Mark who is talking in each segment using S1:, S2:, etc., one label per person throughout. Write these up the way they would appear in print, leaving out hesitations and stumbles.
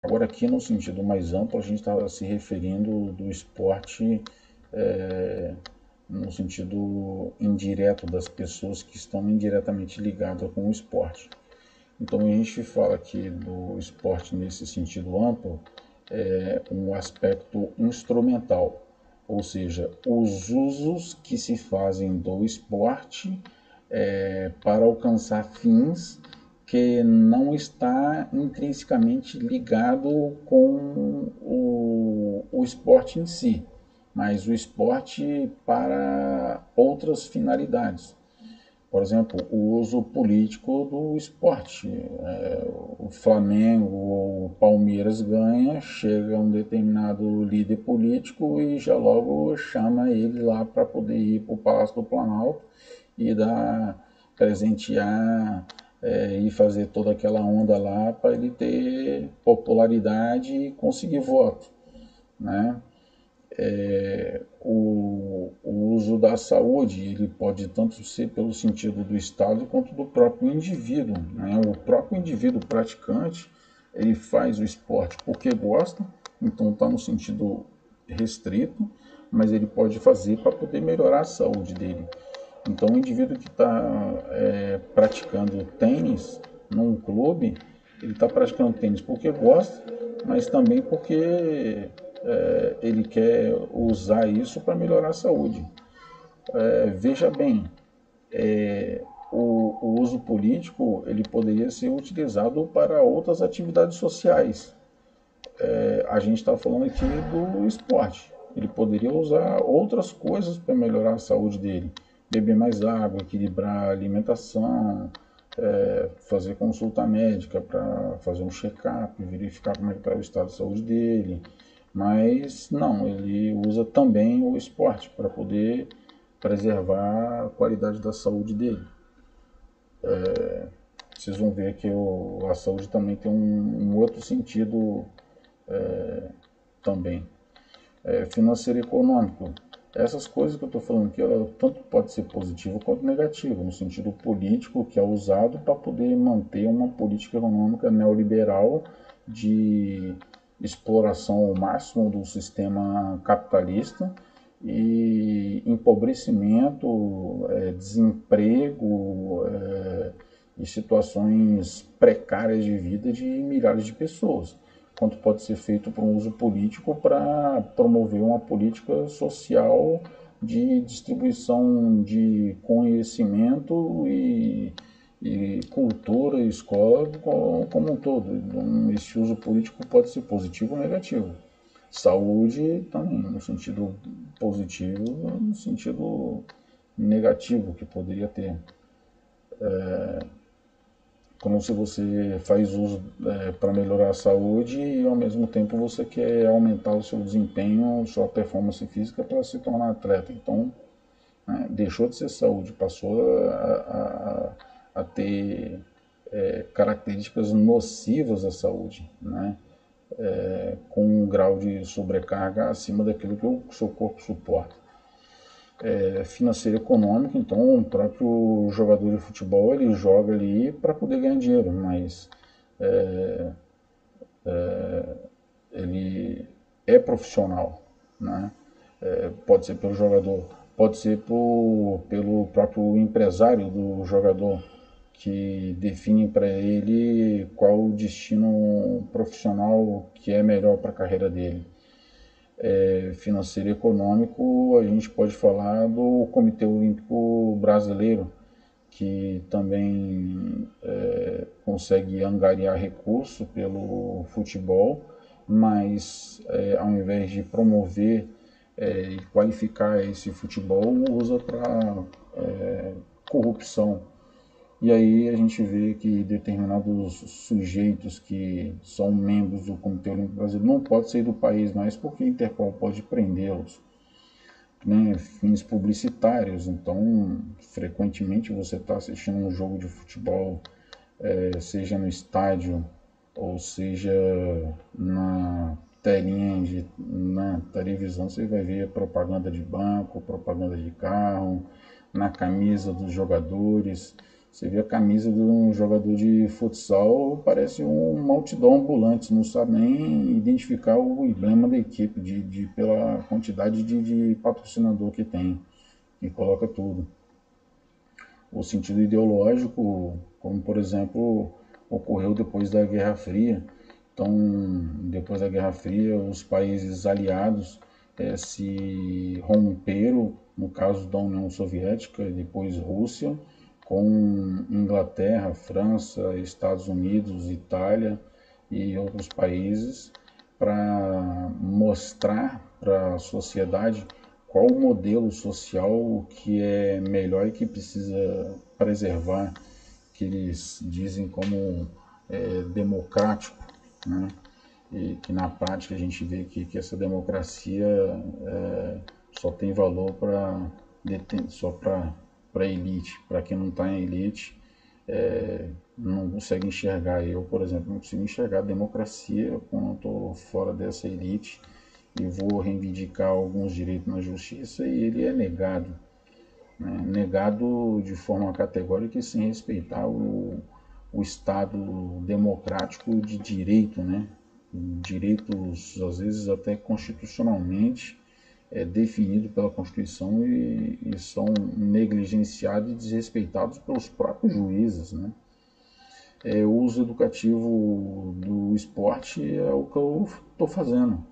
S1: Agora, aqui no sentido mais amplo, a gente está se referindo do esporte é, no sentido indireto das pessoas que estão indiretamente ligadas com o esporte. Então, a gente fala aqui do esporte nesse sentido amplo, um aspecto instrumental, ou seja, os usos que se fazem do esporte para alcançar fins que não está intrinsecamente ligado com o esporte em si, mas o esporte para outras finalidades. Por exemplo, o uso político do esporte. O Flamengo ou o Palmeiras ganha, chega um determinado líder político e já logo chama ele lá para poder ir para o Palácio do Planalto e dar, presentear e fazer toda aquela onda lá para ele ter popularidade e conseguir voto, né? O uso da saúde ele pode tanto ser pelo sentido do Estado quanto do próprio indivíduo, né? O próprio indivíduo praticante ele faz o esporte porque gosta, então está no sentido restrito, mas ele pode fazer para poder melhorar a saúde dele. Então, o indivíduo que está praticando tênis num clube, ele está praticando tênis porque gosta, mas também porque ele quer usar isso para melhorar a saúde. Veja bem, o uso político ele poderia ser utilizado para outras atividades sociais. A gente está falando aqui do esporte. Ele poderia usar outras coisas para melhorar a saúde dele. Beber mais água, equilibrar a alimentação, fazer consulta médica para fazer um check-up, verificar como é que está o estado de saúde dele. Mas não, ele usa também o esporte para poder preservar a qualidade da saúde dele. Vocês vão ver que a saúde também tem um outro sentido também. Financeiro e econômico. Essas coisas que eu estou falando aqui, ela tanto pode ser positivo quanto negativo, no sentido político, que é usado para poder manter uma política econômica neoliberal de exploração ao máximo do sistema capitalista e empobrecimento, desemprego e situações precárias de vida de milhares de pessoas, quanto pode ser feito para um uso político para promover uma política social de distribuição de conhecimento e cultura e escola como um todo. Então, esse uso político pode ser positivo ou negativo. Saúde também, no sentido positivo, no sentido negativo que poderia ter. Como se você faz uso para melhorar a saúde e ao mesmo tempo você quer aumentar o seu desempenho, sua performance física para se tornar atleta. Então, né, deixou de ser saúde, passou a ter características nocivas à saúde, né? Com um grau de sobrecarga acima daquilo que o seu corpo suporta. Financeiro e econômico, então o próprio jogador de futebol ele joga ali para poder ganhar dinheiro, mas ele é profissional, né? Pode ser pelo jogador, pode ser pelo próprio empresário do jogador que define para ele qual o destino profissional que é melhor para a carreira dele. Financeiro e econômico, a gente pode falar do Comitê Olímpico Brasileiro, que também consegue angariar recurso pelo futebol, mas ao invés de promover e qualificar esse futebol, usa para corrupção. E aí a gente vê que determinados sujeitos que são membros do Comitê Olímpico Brasileiro não podem sair do país mais porque a Interpol pode prendê-los, né, fins publicitários. Então, frequentemente você está assistindo um jogo de futebol, seja no estádio ou seja na telinha na televisão, você vai ver propaganda de banco, propaganda de carro, na camisa dos jogadores. Você vê a camisa de um jogador de futsal, parece um outdoor ambulante, não sabe nem identificar o emblema da equipe pela quantidade de patrocinador que tem, que coloca tudo. O sentido ideológico, como por exemplo ocorreu depois da Guerra Fria. Então, depois da Guerra Fria, os países aliados se romperam, no caso da União Soviética e depois Rússia, com Inglaterra, França, Estados Unidos, Itália e outros países, para mostrar para a sociedade qual o modelo social que é melhor e que precisa preservar, que eles dizem como democrático, né? E que na prática a gente vê que essa democracia só tem valor só para a elite. Para quem não está em elite, não consegue enxergar. Eu, por exemplo, não consigo enxergar a democracia quando estou fora dessa elite e vou reivindicar alguns direitos na justiça e ele é negado, né? Negado de forma categórica e sem respeitar o Estado democrático de direito, né? Direitos, às vezes até constitucionalmente definido pela Constituição e são negligenciados e desrespeitados pelos próprios juízes, né? O uso educativo do esporte é o que eu estou fazendo,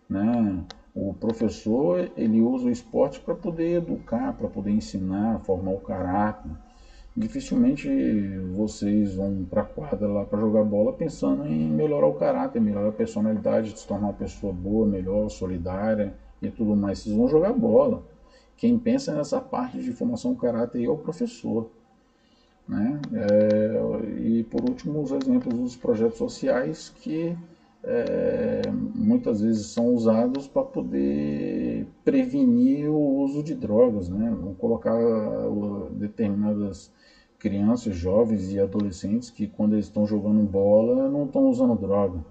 S1: né? O professor, ele usa o esporte para poder educar, para poder ensinar, formar o caráter. Dificilmente vocês vão para a quadra lá para jogar bola pensando em melhorar o caráter, melhorar a personalidade, se tornar uma pessoa boa, melhor, solidária e tudo mais. Vocês vão jogar bola. Quem pensa nessa parte de formação do caráter é o professor, né? E por último, os exemplos dos projetos sociais que muitas vezes são usados para poder prevenir o uso de drogas, né? Vamos colocar determinadas crianças, jovens e adolescentes que quando eles estão jogando bola não estão usando droga.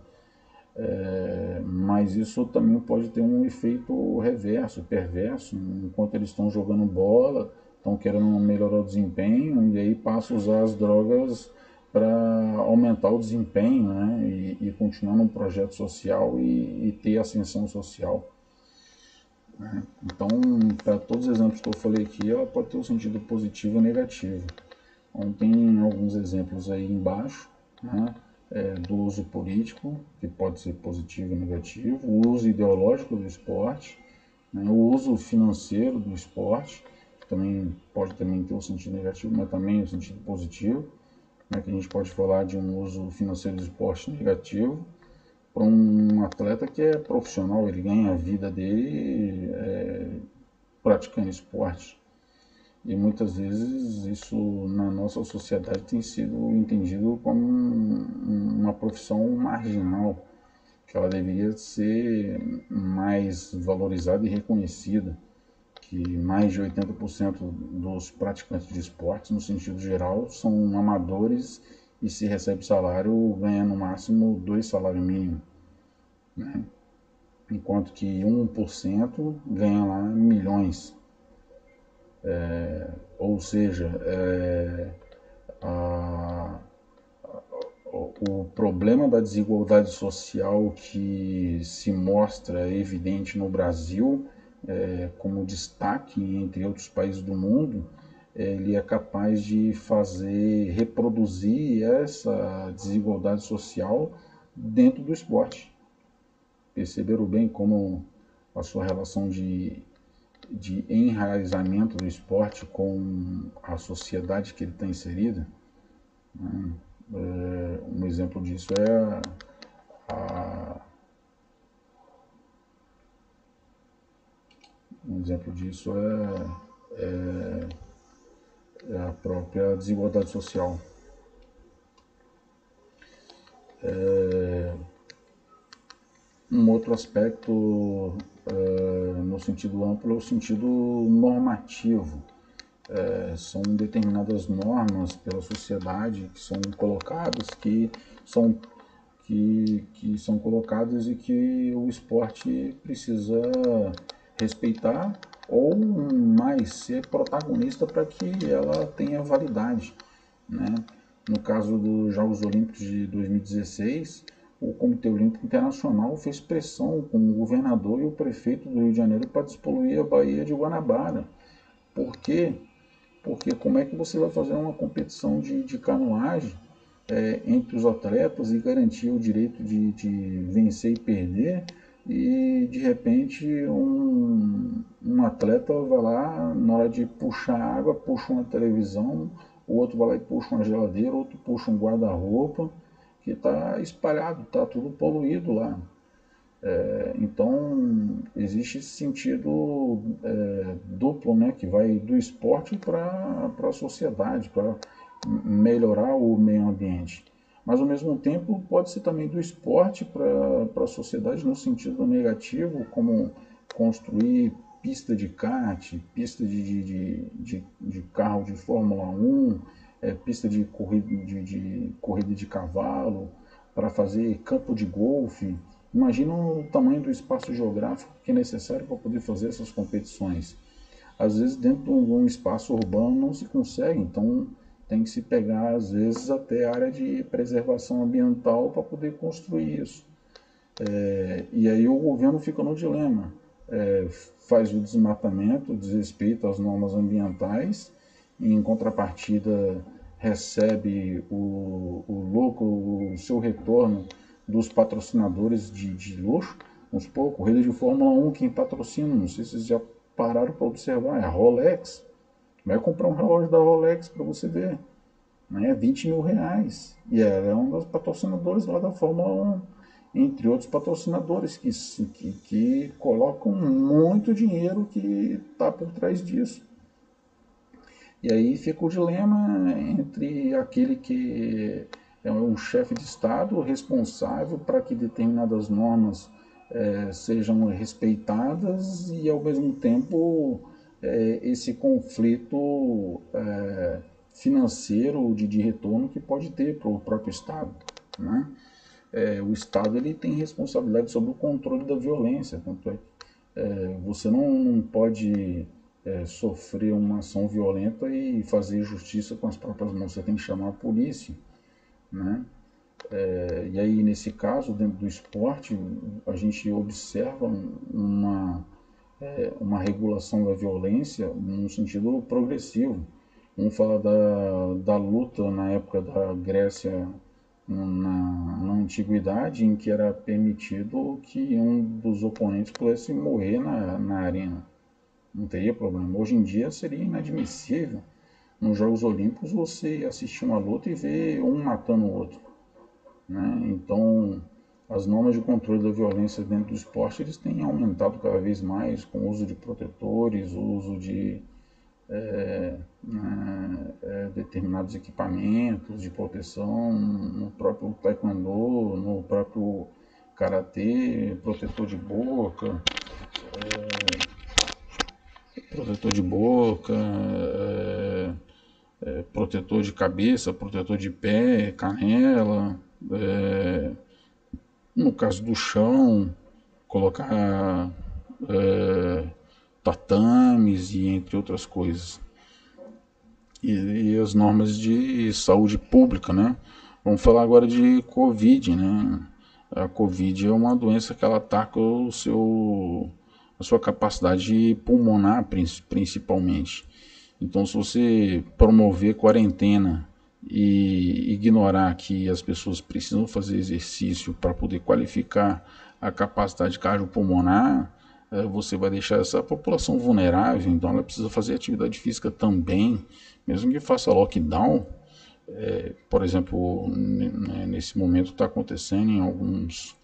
S1: Mas isso também pode ter um efeito reverso, perverso, enquanto eles estão jogando bola, estão querendo melhorar o desempenho e aí passam a usar as drogas para aumentar o desempenho, né? E continuar num projeto social e ter ascensão social, né? Então, para todos os exemplos que eu falei aqui, ela pode ter um sentido positivo ou negativo. Então, tem alguns exemplos aí embaixo, né? Do uso político, que pode ser positivo e negativo, o uso ideológico do esporte, né? O uso financeiro do esporte, que também pode ter um sentido negativo, mas também um sentido positivo, né? Que a gente pode falar de um uso financeiro do esporte negativo para um atleta que é profissional, ele ganha a vida dele praticando esporte. E muitas vezes isso na nossa sociedade tem sido entendido como uma profissão marginal, que ela deveria ser mais valorizada e reconhecida, que mais de 80% dos praticantes de esportes, no sentido geral, são amadores e se recebe salário ganha no máximo 2 salários mínimos, né? Enquanto que 1% ganha lá milhões. Ou seja, a, o problema da desigualdade social que se mostra evidente no Brasil como destaque entre outros países do mundo, ele é capaz de reproduzir essa desigualdade social dentro do esporte. Perceberam bem como a sua relação de enraizamento do esporte com a sociedade que ele está inserido, né? Um exemplo disso é a própria desigualdade social. Um outro aspecto no sentido amplo é o sentido normativo. São determinadas normas pela sociedade que são colocadas, que são colocadas e que o esporte precisa respeitar ou mais ser protagonista para que ela tenha validade. né? No caso dos Jogos Olímpicos de 2016, o Comitê Olímpico Internacional fez pressão com o governador e o prefeito do Rio de Janeiro para despoluir a Baía de Guanabara. Por quê? Porque como é que você vai fazer uma competição de canoagem entre os atletas e garantir o direito de vencer e perder, e de repente um atleta vai lá, na hora de puxar água, puxa uma televisão, o outro vai lá e puxa uma geladeira, outro puxa um guarda-roupa, que está espalhado, está tudo poluído lá. Então existe esse sentido duplo, né, que vai do esporte para a sociedade, para melhorar o meio ambiente. Mas ao mesmo tempo pode ser também do esporte para a sociedade no sentido negativo, como construir pista de kart, pista de carro de Fórmula 1, pista de corrida de cavalo, para fazer campo de golfe. Imagina o tamanho do espaço geográfico que é necessário para poder fazer essas competições. Às vezes dentro de um espaço urbano não se consegue, então tem que se pegar às vezes até a área de preservação ambiental para poder construir isso. E aí o governo fica no dilema, faz o desmatamento, desrespeita as normas ambientais, e em contrapartida recebe o lucro, o seu retorno dos patrocinadores de luxo. Vamos supor, corrida de Fórmula 1, quem patrocina, não sei se vocês já pararam para observar, é a Rolex. Vai comprar um relógio da Rolex para você ver, né? 20 mil reais. E ela é um dos patrocinadores lá da Fórmula 1, entre outros patrocinadores que colocam muito dinheiro que está por trás disso. E aí fica o dilema entre aquele que é um chefe de Estado responsável para que determinadas normas sejam respeitadas, e ao mesmo tempo esse conflito financeiro de retorno que pode ter para o próprio Estado, né? O Estado ele tem responsabilidade sobre o controle da violência, tanto você não pode sofrer uma ação violenta e fazer justiça com as próprias mãos, você tem que chamar a polícia, né? E aí nesse caso, dentro do esporte, a gente observa uma regulação da violência num sentido progressivo. Vamos falar da luta na época da Grécia, na antiguidade, em que era permitido que um dos oponentes pudesse morrer na arena. Não teria problema. Hoje em dia seria inadmissível nos Jogos Olímpicos você assistir uma luta e ver um matando o outro, né? Então as normas de controle da violência dentro do esporte eles têm aumentado cada vez mais, com o uso de protetores, o uso de determinados equipamentos de proteção, no próprio taekwondo, no próprio karatê, protetor de cabeça, protetor de pé, canela, no caso do chão, colocar tatames e entre outras coisas. E as normas de saúde pública, né? Vamos falar agora de Covid, né? A Covid é uma doença que ela ataca a sua capacidade pulmonar, principalmente. Então, se você promover quarentena e ignorar que as pessoas precisam fazer exercício para poder qualificar a capacidade cardiopulmonar, você vai deixar essa população vulnerável. Então ela precisa fazer atividade física também, mesmo que faça lockdown. Por exemplo, nesse momento está acontecendo em alguns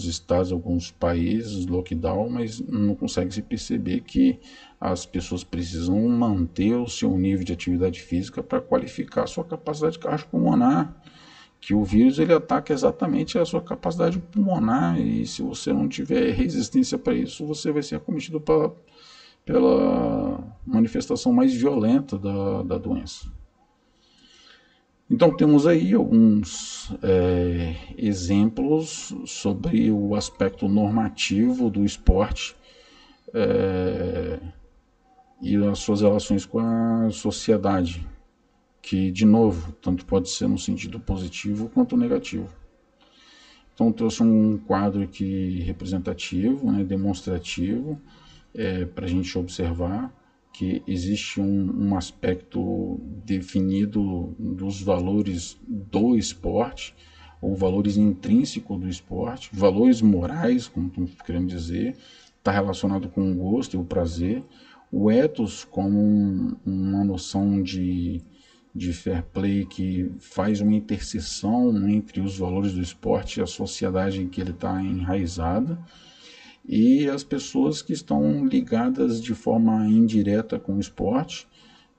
S1: estados, alguns países, lockdown, mas não consegue se perceber que as pessoas precisam manter o seu nível de atividade física para qualificar a sua capacidade cardiopulmonar, que o vírus ele ataca exatamente a sua capacidade pulmonar, e se você não tiver resistência para isso, você vai ser acometido pela manifestação mais violenta da doença. Então temos aí alguns exemplos sobre o aspecto normativo do esporte e as suas relações com a sociedade. que, de novo, tanto pode ser no sentido positivo quanto negativo. Então, trouxe um quadro aqui representativo, né, demonstrativo, para a gente observar que existe um aspecto definido dos valores do esporte, ou valores intrínsecos do esporte, valores morais, como estou querendo dizer, está relacionado com o gosto e o prazer. O ethos como uma noção de fair play que faz uma interseção entre os valores do esporte e a sociedade em que ele está enraizada, e as pessoas que estão ligadas de forma indireta com o esporte,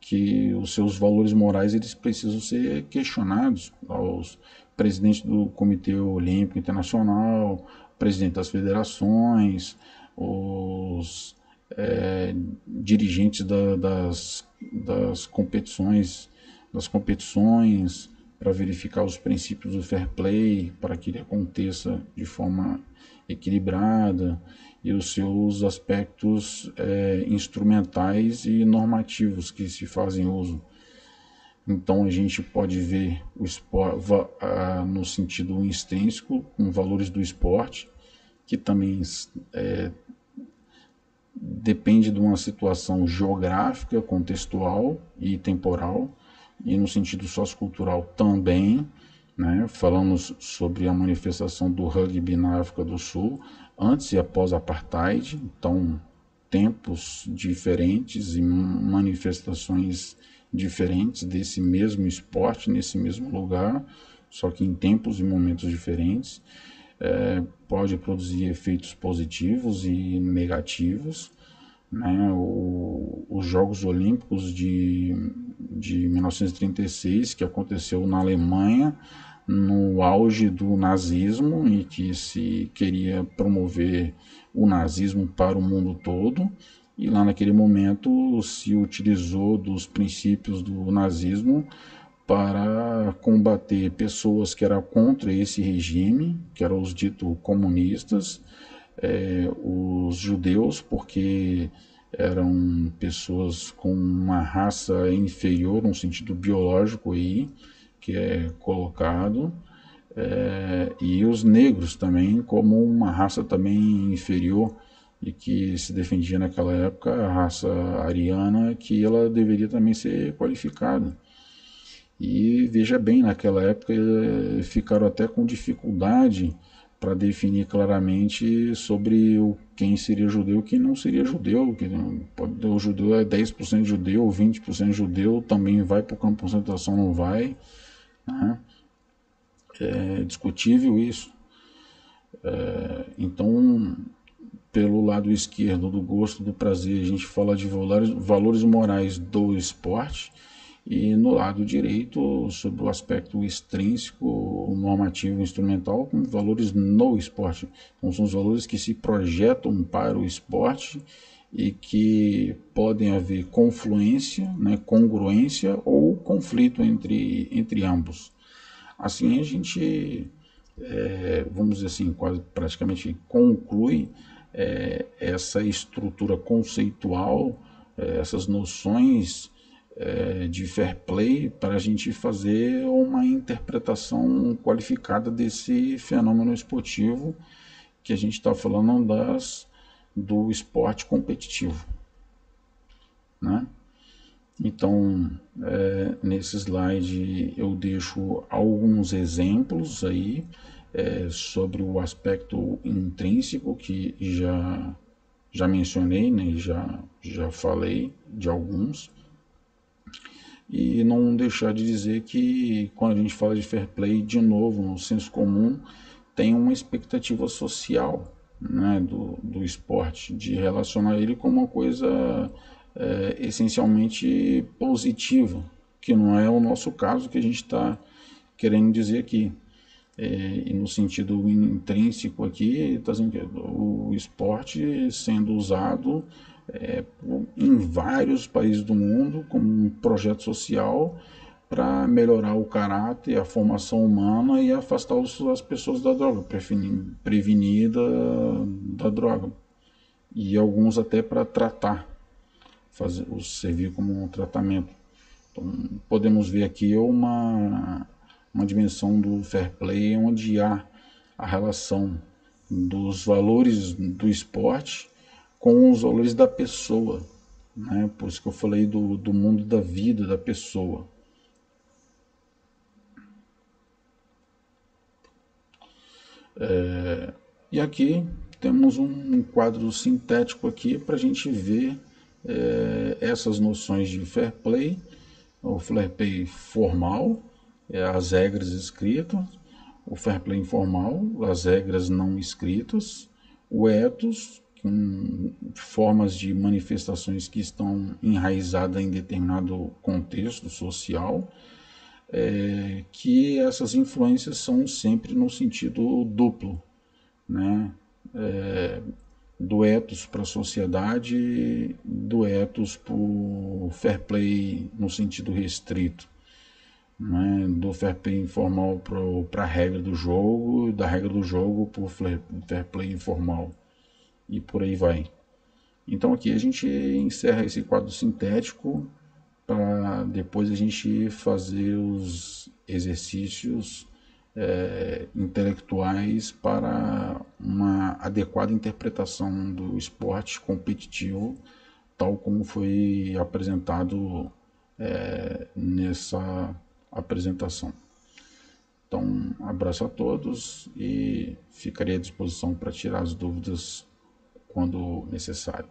S1: que os seus valores morais eles precisam ser questionados aos presidentes do Comitê Olímpico Internacional, presidente das federações, os dirigentes das competições, para verificar os princípios do fair play, para que ele aconteça de forma equilibrada, e os seus aspectos instrumentais e normativos que se fazem uso. Então a gente pode ver o esporte no sentido extrínseco, com valores do esporte, que também depende de uma situação geográfica, contextual e temporal, e no sentido sociocultural também, né? Falamos sobre a manifestação do rugby na África do Sul, antes e após a apartheid, então tempos diferentes e manifestações diferentes desse mesmo esporte, nesse mesmo lugar, só que em tempos e momentos diferentes. Pode produzir efeitos positivos e negativos, né? Os Jogos Olímpicos de 1936, que aconteceu na Alemanha, no auge do nazismo, e que se queria promover o nazismo para o mundo todo, e lá naquele momento se utilizou dos princípios do nazismo para combater pessoas que eram contra esse regime, que eram os ditos comunistas, os judeus, porque eram pessoas com uma raça inferior, no sentido biológico aí, que é colocado, e os negros também como uma raça também inferior, e que se defendia naquela época a raça ariana, que ela deveria também ser qualificada. E veja bem, naquela época ficaram até com dificuldade para definir claramente sobre quem seria judeu e quem não seria judeu. O judeu é 10% judeu, 20% judeu, também vai para o campo de concentração, não vai, né? É discutível isso. Então, pelo lado esquerdo do gosto, do prazer, a gente fala de valores morais do esporte, e no lado direito, sobre o aspecto extrínseco, normativo, instrumental, com valores no esporte. Então, são os valores que se projetam para o esporte e que podem haver confluência, né, congruência ou conflito entre ambos. Assim a gente, vamos dizer assim, quase praticamente conclui essa estrutura conceitual, essas noções de fair play, para a gente fazer uma interpretação qualificada desse fenômeno esportivo que a gente está falando do esporte competitivo, né? Então, nesse slide eu deixo alguns exemplos aí sobre o aspecto intrínseco, que já mencionei, né? Já falei de alguns. E não deixar de dizer que quando a gente fala de fair play, de novo, no senso comum, tem uma expectativa social, né, do esporte, de relacionar ele com uma coisa essencialmente positiva, que não é o nosso caso, que a gente está querendo dizer aqui. E no sentido intrínseco aqui, está dizendo que o esporte sendo usado em vários países do mundo como um projeto social para melhorar o caráter, a formação humana e afastar as pessoas da droga, prevenir da droga. E alguns até para tratar, servir como um tratamento. Então, podemos ver aqui uma dimensão do fair play onde há a relação dos valores do esporte com os valores da pessoa, né? Por isso que eu falei do mundo da vida da pessoa. E aqui temos um quadro sintético aqui para a gente ver essas noções de fair play, o fair play formal, as regras escritas, o fair play informal, as regras não escritas, o ethos, com formas de manifestações que estão enraizadas em determinado contexto social, que essas influências são sempre no sentido duplo, né? Do ethos para a sociedade, do ethos para o fair play no sentido restrito, né? Do fair play informal para a regra do jogo, da regra do jogo para o fair play informal, e por aí vai. Então aqui a gente encerra esse quadro sintético para depois a gente fazer os exercícios intelectuais para uma adequada interpretação do esporte competitivo, tal como foi apresentado nessa apresentação. Então, um abraço a todos e ficarei à disposição para tirar as dúvidas quando necessário.